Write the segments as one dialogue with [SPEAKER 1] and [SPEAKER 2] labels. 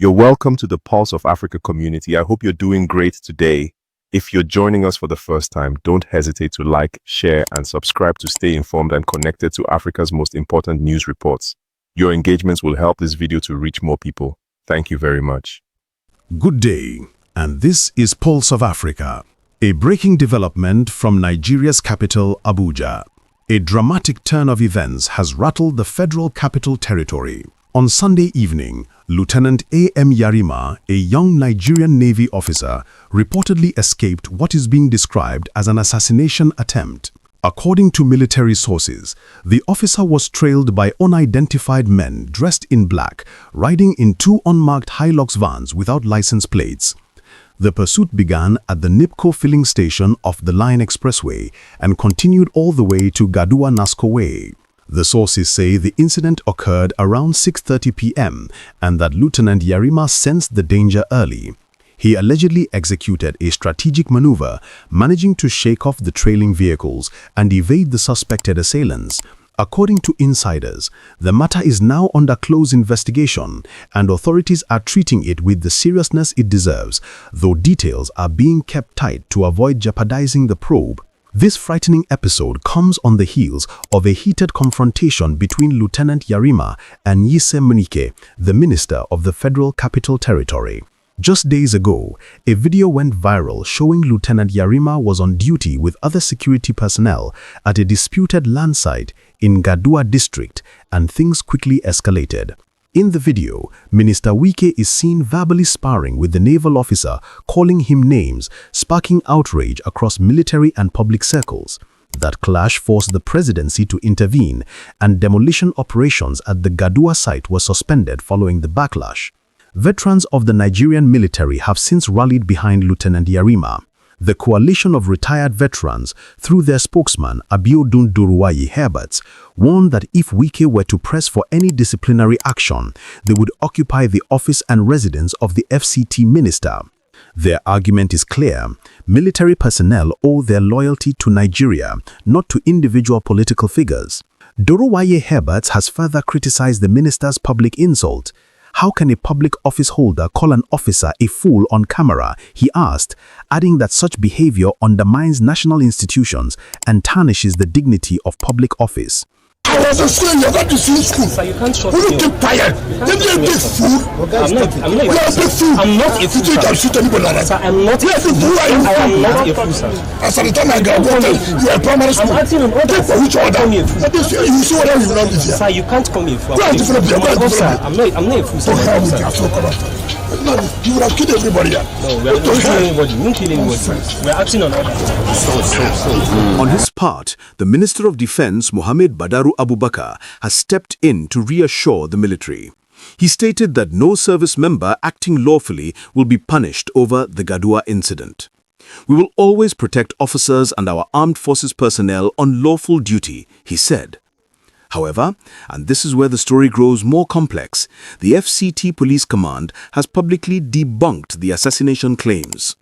[SPEAKER 1] You're welcome to the Pulse of Africa community. I hope you're doing great today. If you're joining us for the first time, don't hesitate to like, share, and subscribe to stay informed and connected to Africa's most important news reports. Your engagements will help this video to reach more people. Thank you very much.
[SPEAKER 2] Good day, and this is Pulse of Africa, a breaking development from Nigeria's capital, Abuja. A dramatic turn of events has rattled the Federal Capital Territory. On Sunday evening, Lieutenant A.M. Yarima, a young Nigerian Navy officer, reportedly escaped what is being described as an assassination attempt. According to military sources, the officer was trailed by unidentified men dressed in black, riding in two unmarked Hilux vans without license plates. The pursuit began at the NIPCO filling station of the Line Expressway and continued all the way to Gadua-Nasco Way. The sources say the incident occurred around 6:30 p.m. and that Lieutenant Yarima sensed the danger early. He allegedly executed a strategic maneuver, managing to shake off the trailing vehicles and evade the suspected assailants. According to insiders, the matter is now under close investigation and authorities are treating it with the seriousness it deserves, though details are being kept tight to avoid jeopardizing the probe. This frightening episode comes on the heels of a heated confrontation between Lieutenant Yarima and Yise Munike, the Minister of the Federal Capital Territory. Just days ago, a video went viral showing Lieutenant Yarima was on duty with other security personnel at a disputed land site in Gadua district, and things quickly escalated. In the video, Minister Wike is seen verbally sparring with the naval officer, calling him names, sparking outrage across military and public circles. That clash forced the presidency to intervene, and demolition operations at the Gadua site were suspended following the backlash. Veterans of the Nigerian military have since rallied behind Lieutenant Yarima. The coalition of retired veterans, through their spokesman Abiodun Duruwaye Herberts, warned that if Wike were to press for any disciplinary action, they would occupy the office and residence of the FCT minister. Their argument is clear: military personnel owe their loyalty to Nigeria, not to individual political figures. Duruwaye Herberts has further criticized the minister's public insult. How can a public office holder call an officer a fool on camera, he asked, adding that such behavior undermines national institutions and tarnishes the dignity of public office.
[SPEAKER 3] I was a student, you're going to see school.
[SPEAKER 4] Sir, you can't shut
[SPEAKER 3] Will you
[SPEAKER 4] me
[SPEAKER 3] keep
[SPEAKER 4] up.
[SPEAKER 3] quiet? Then you're a big fool.
[SPEAKER 4] I'm not a
[SPEAKER 3] You're a big fool.
[SPEAKER 4] I'm not a
[SPEAKER 3] You
[SPEAKER 4] fool,
[SPEAKER 3] think
[SPEAKER 4] sir.
[SPEAKER 3] I shoot anybody like that?
[SPEAKER 4] Sir, I'm not a
[SPEAKER 3] Yes,
[SPEAKER 4] fool.
[SPEAKER 3] who are you?
[SPEAKER 4] I am not a fool, sir.
[SPEAKER 3] As at the time I graduated, you were in primary school.
[SPEAKER 4] I'm acting on orders.
[SPEAKER 3] Take for which order?
[SPEAKER 4] Call me a fool.
[SPEAKER 3] But this, you see what else you not this year?
[SPEAKER 4] Sir, you can't call me a fool.
[SPEAKER 3] Go and develop your- go and
[SPEAKER 4] No, sir,
[SPEAKER 3] develop
[SPEAKER 4] I'm not a fool, sir.
[SPEAKER 3] Don't help me,
[SPEAKER 4] Sir.
[SPEAKER 3] I'm so corrupt. You would have killed everybody here.
[SPEAKER 4] No, we are not killing anybody. We won't kill anybody. We are acting on orders.
[SPEAKER 2] On his part, the Minister of Defense, Mohammed Badaru Abubakar, has stepped in to reassure the military. He stated that no service member acting lawfully will be punished over the Gadua incident. We will always protect officers and our armed forces personnel on lawful duty, he said. However, and this is where the story grows more complex, the FCT Police Command has publicly debunked the assassination claims.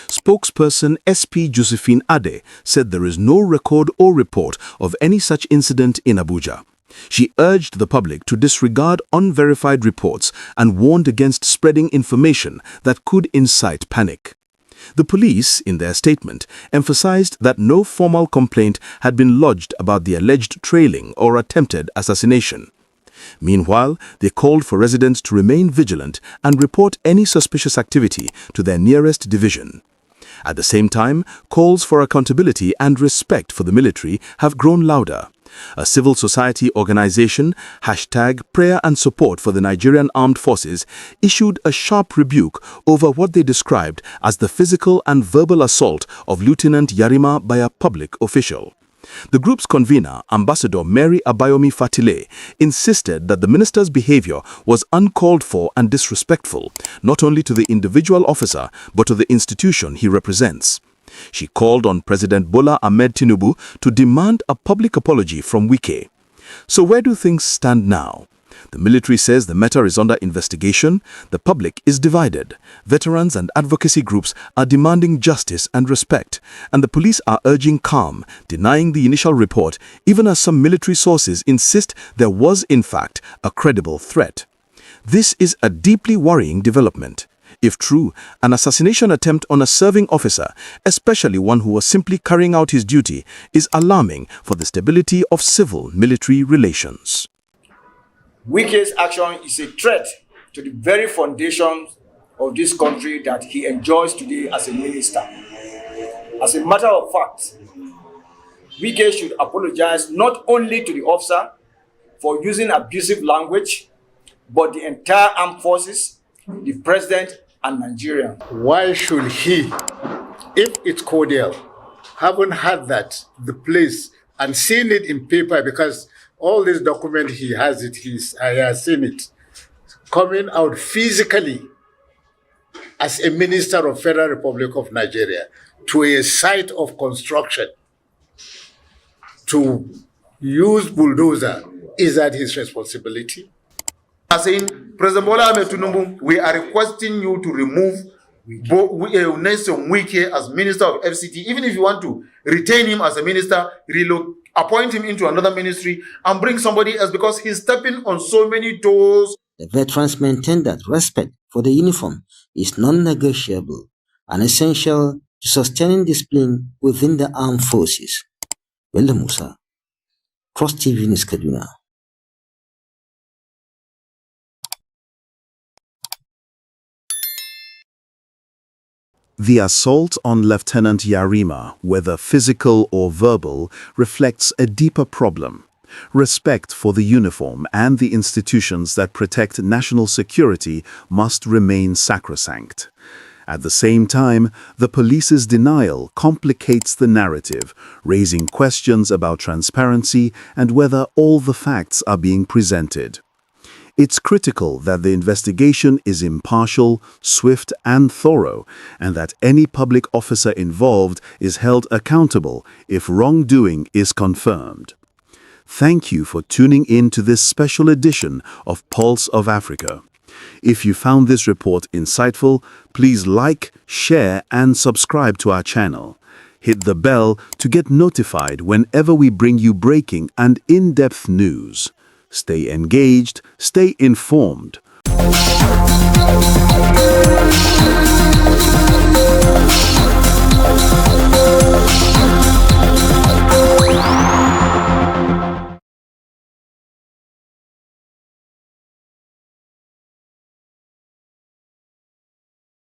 [SPEAKER 2] Spokesperson SP Josephine Ade said there is no record or report of any such incident in Abuja. She urged the public to disregard unverified reports and warned against spreading information that could incite panic. The police, in their statement, emphasized that no formal complaint had been lodged about the alleged trailing or attempted assassination. Meanwhile, they called for residents to remain vigilant and report any suspicious activity to their nearest division. At the same time, calls for accountability and respect for the military have grown louder. A civil society organization, #Prayer and Support for the Nigerian Armed Forces, issued a sharp rebuke over what they described as the physical and verbal assault of Lieutenant Yarima by a public official. The group's convener, Ambassador Mary Abayomi Fatile, insisted that the minister's behavior was uncalled for and disrespectful, not only to the individual officer, but to the institution he represents. She called on President Bola Ahmed Tinubu to demand a public apology from Wike. So where do things stand now? The military says the matter is under investigation. The public is divided. Veterans and advocacy groups are demanding justice and respect, and the police are urging calm, denying the initial report, even as some military sources insist there was, in fact, a credible threat. This is a deeply worrying development. If true, an assassination attempt on a serving officer, especially one who was simply carrying out his duty, is alarming for the stability of civil-military relations.
[SPEAKER 5] Wike's action is a threat to the very foundation of this country that he enjoys today as a minister. As a matter of fact, Wike should apologize not only to the officer for using abusive language, but the entire armed forces, the president, and Nigeria.
[SPEAKER 6] Why should he, if it's cordial, haven't had that, the place, and seen it in paper, because all this document he has it, I have seen it, coming out physically as a minister of Federal Republic of Nigeria to a site of construction to use bulldozer, is that his responsibility?
[SPEAKER 7] Saying, President Bola Ahmed Tinubu, we are requesting you to remove Nelson Wike as Minister of FCT. Even if you want to retain him as a minister, appoint him into another ministry and bring somebody else, because he's stepping on so many toes.
[SPEAKER 8] The veterans maintain that respect for the uniform is non-negotiable and essential to sustaining discipline within the armed forces. Bello Musa, Cross TV News Kaduna.
[SPEAKER 2] The assault on Lieutenant Yarima, whether physical or verbal, reflects a deeper problem. Respect for the uniform and the institutions that protect national security must remain sacrosanct. At the same time, the police's denial complicates the narrative, raising questions about transparency and whether all the facts are being presented. It's critical that the investigation is impartial, swift, and thorough, and that any public officer involved is held accountable if wrongdoing is confirmed. Thank you for tuning in to this special edition of Pulse of Africa. If you found this report insightful, please like, share, and subscribe to our channel. Hit the bell to get notified whenever we bring you breaking and in-depth news. Stay engaged, stay informed.